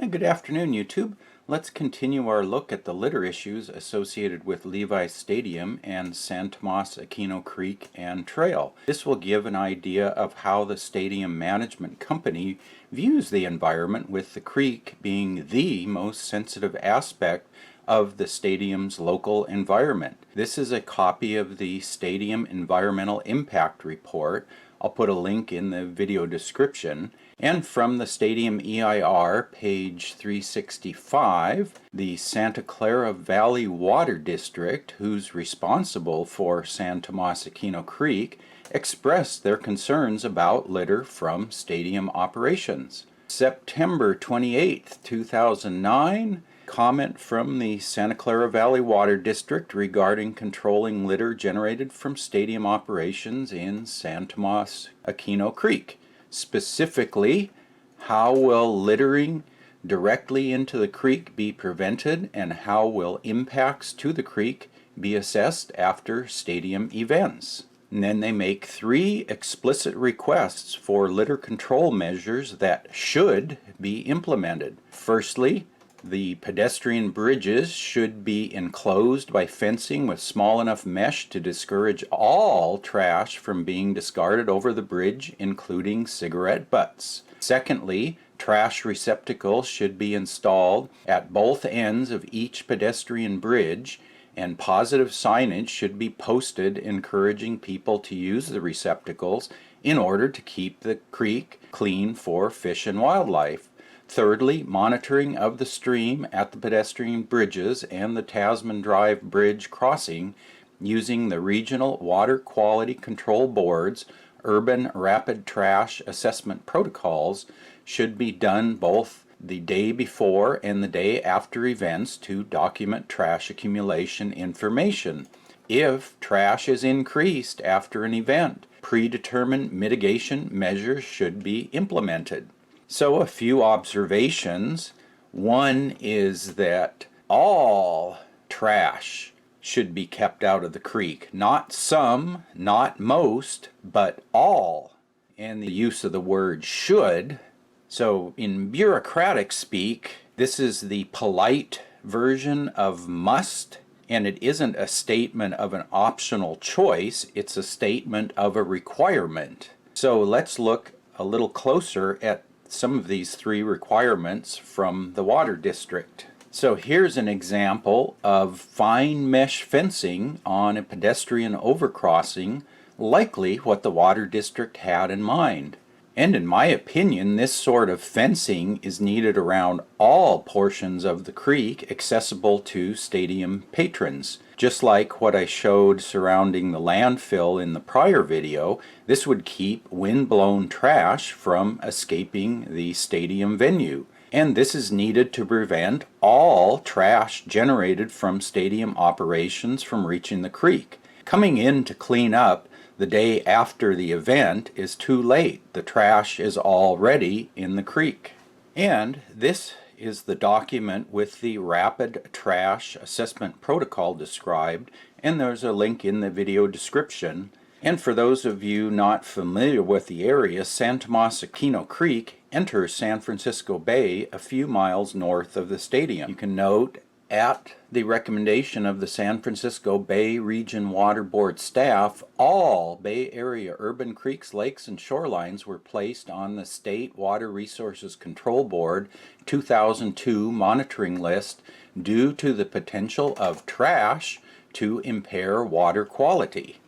And good afternoon, YouTube. Let's continue our look at the litter issues associated with Levi Stadium and San Tomas Aquino Creek and Trail. This will give an idea of how the stadium management company views the environment, with the creek being the most sensitive aspect of the stadium's local environment. This is a copy of the Stadium Environmental Impact Report. I'll put a link in the video description. And from the Stadium EIR, page 365, the Santa Clara Valley Water District, who's responsible for San Tomas Aquino Creek, expressed their concerns about litter from stadium operations. September 28, 2009, comment from the Santa Clara Valley Water District regarding controlling litter generated from stadium operations in San Tomas Aquino Creek. Specifically, how will littering directly into the creek be prevented, and how will impacts to the creek be assessed after stadium events? And then they make 3 explicit requests for litter control measures that should be implemented. Firstly, the pedestrian bridges should be enclosed by fencing with small enough mesh to discourage all trash from being discarded over the bridge, including cigarette butts. Secondly, trash receptacles should be installed at both ends of each pedestrian bridge, and positive signage should be posted encouraging people to use the receptacles in order to keep the creek clean for fish and wildlife. Thirdly, monitoring of the stream at the pedestrian bridges and the Tasman Drive Bridge crossing using the Regional Water Quality Control Board's Urban Rapid Trash Assessment Protocols should be done both the day before and the day after events to document trash accumulation information. If trash is increased after an event, predetermined mitigation measures should be implemented. So a few observations. One is that all trash should be kept out of the creek. Not some, not most, but all. And the use of the word should. So in bureaucratic speak, this is the polite version of must, and it isn't a statement of an optional choice, it's a statement of a requirement. So let's look a little closer at some of these 3 requirements from the water district. So here's an example of fine mesh fencing on a pedestrian overcrossing, likely what the water district had in mind. And in my opinion, this sort of fencing is needed around all portions of the creek accessible to stadium patrons. Just like what I showed surrounding the landfill in the prior video, this would keep wind-blown trash from escaping the stadium venue. And this is needed to prevent all trash generated from stadium operations from reaching the creek. Coming in to clean up the day after the event is too late. The trash is already in the creek. And this is the document with the Rapid Trash Assessment Protocol described, and there's a link in the video description. And for those of you not familiar with the area, San Tomas Aquino Creek enters San Francisco Bay a few miles north of the stadium. You can note, at the recommendation of the San Francisco Bay Region Water Board staff, all Bay Area urban creeks, lakes, and shorelines were placed on the State Water Resources Control Board 2002 monitoring list due to the potential of trash to impair water quality.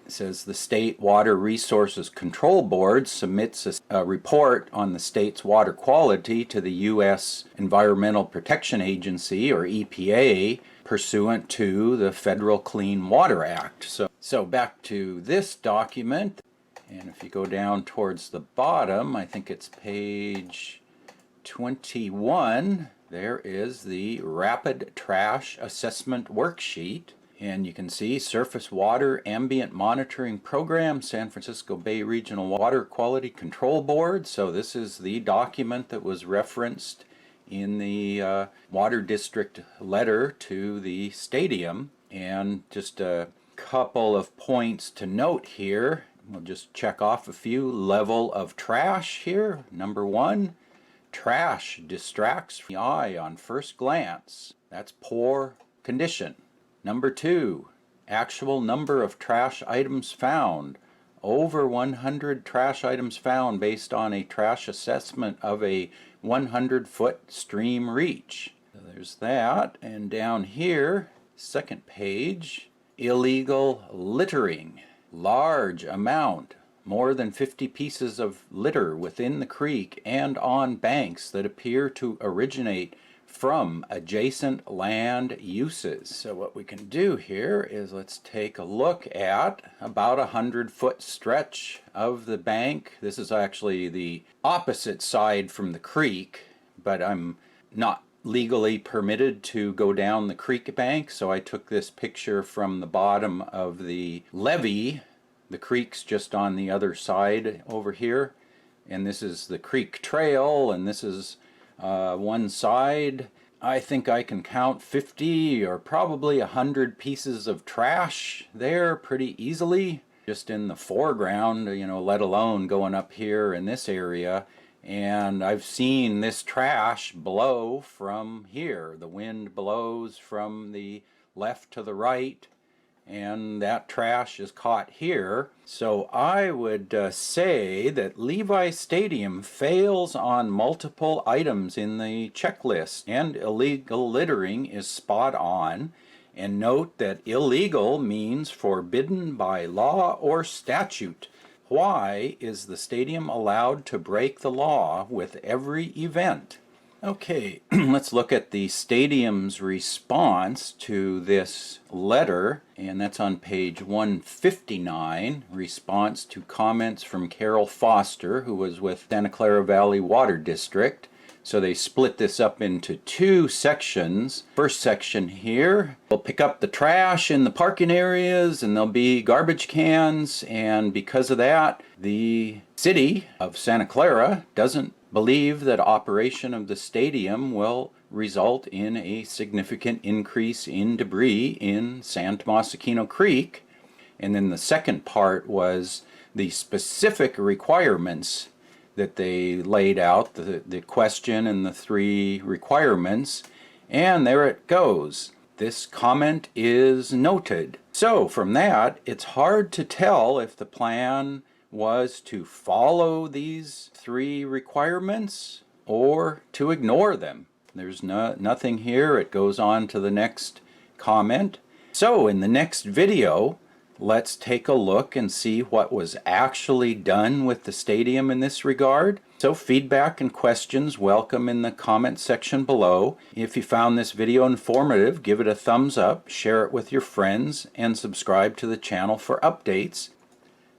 It says the State Water Resources Control Board submits a report on the state's water quality to the U.S. Environmental Protection Agency, or EPA, pursuant to the Federal Clean Water Act. So back to this document, and if you go down towards the bottom, I think it's page 21, there is the Rapid Trash Assessment Worksheet. And you can see Surface Water Ambient Monitoring Program, San Francisco Bay Regional Water Quality Control Board. So this is the document that was referenced in the Water District letter to the stadium. And just a couple of points to note here. We'll just check off a few. Level of trash here, number 1. Trash distracts the eye on first glance. That's poor condition. Number 2, actual number of trash items found. Over 100 trash items found based on a trash assessment of a 100-foot stream reach. So there's that. And down here, second page, illegal littering. Large amount, more than 50 pieces of litter within the creek and on banks that appear to originate from adjacent land uses. So what we can do here is let's take a look at about 100-foot stretch of the bank. This is actually the opposite side from the creek, but I'm not legally permitted to go down the creek bank, so I took this picture from the bottom of the levee. The creek's just on the other side over here, and this is the creek trail, and this is one side. I think I can count 50 or probably 100 pieces of trash there pretty easily, just in the foreground, you know, let alone going up here in this area. And I've seen this trash blow from here. The wind blows from the left to the right, and that trash is caught here. So I would say that Levi Stadium fails on multiple items in the checklist, and illegal littering is spot on. And note that illegal means forbidden by law or statute. Why is the stadium allowed to break the law with every event? Okay, let's look at the stadium's response to this letter, and that's on page 159, response to comments from Carol Foster, who was with Santa Clara Valley Water District. So they split this up into 2 sections. First section here, we'll pick up the trash in the parking areas, and there'll be garbage cans, and because of that, the city of Santa Clara doesn't believe that operation of the stadium will result in a significant increase in debris in San Tomas Aquino Creek. And then the second part was the specific requirements that they laid out, the question and the 3 requirements, and there it goes. This comment is noted. So from that, it's hard to tell if the plan was to follow these 3 requirements or to ignore them. There's nothing here. It goes on to the next comment. So in the next video, let's take a look and see what was actually done with the stadium in this regard. So feedback and questions welcome in the comment section below. If you found this video informative, give it a thumbs up, share it with your friends, and subscribe to the channel for updates.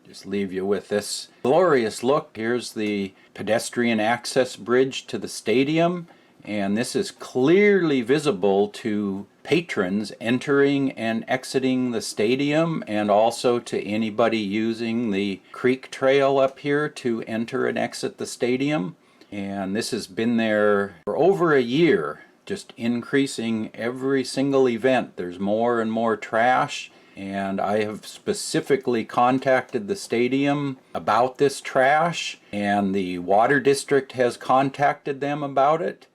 Just leave you with this glorious look. Here's the pedestrian access bridge to the stadium, and this is clearly visible to patrons entering and exiting the stadium, and also to anybody using the creek trail up here to enter and exit the stadium. And this has been there for over a year, just increasing every single event. There's more and more trash, and I have specifically contacted the stadium about this trash, and the water district has contacted them about it.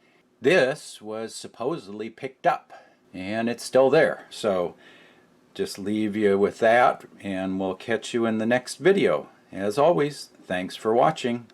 This was supposedly picked up, and it's still there. So just leave you with that, and we'll catch you in the next video. As always, thanks for watching.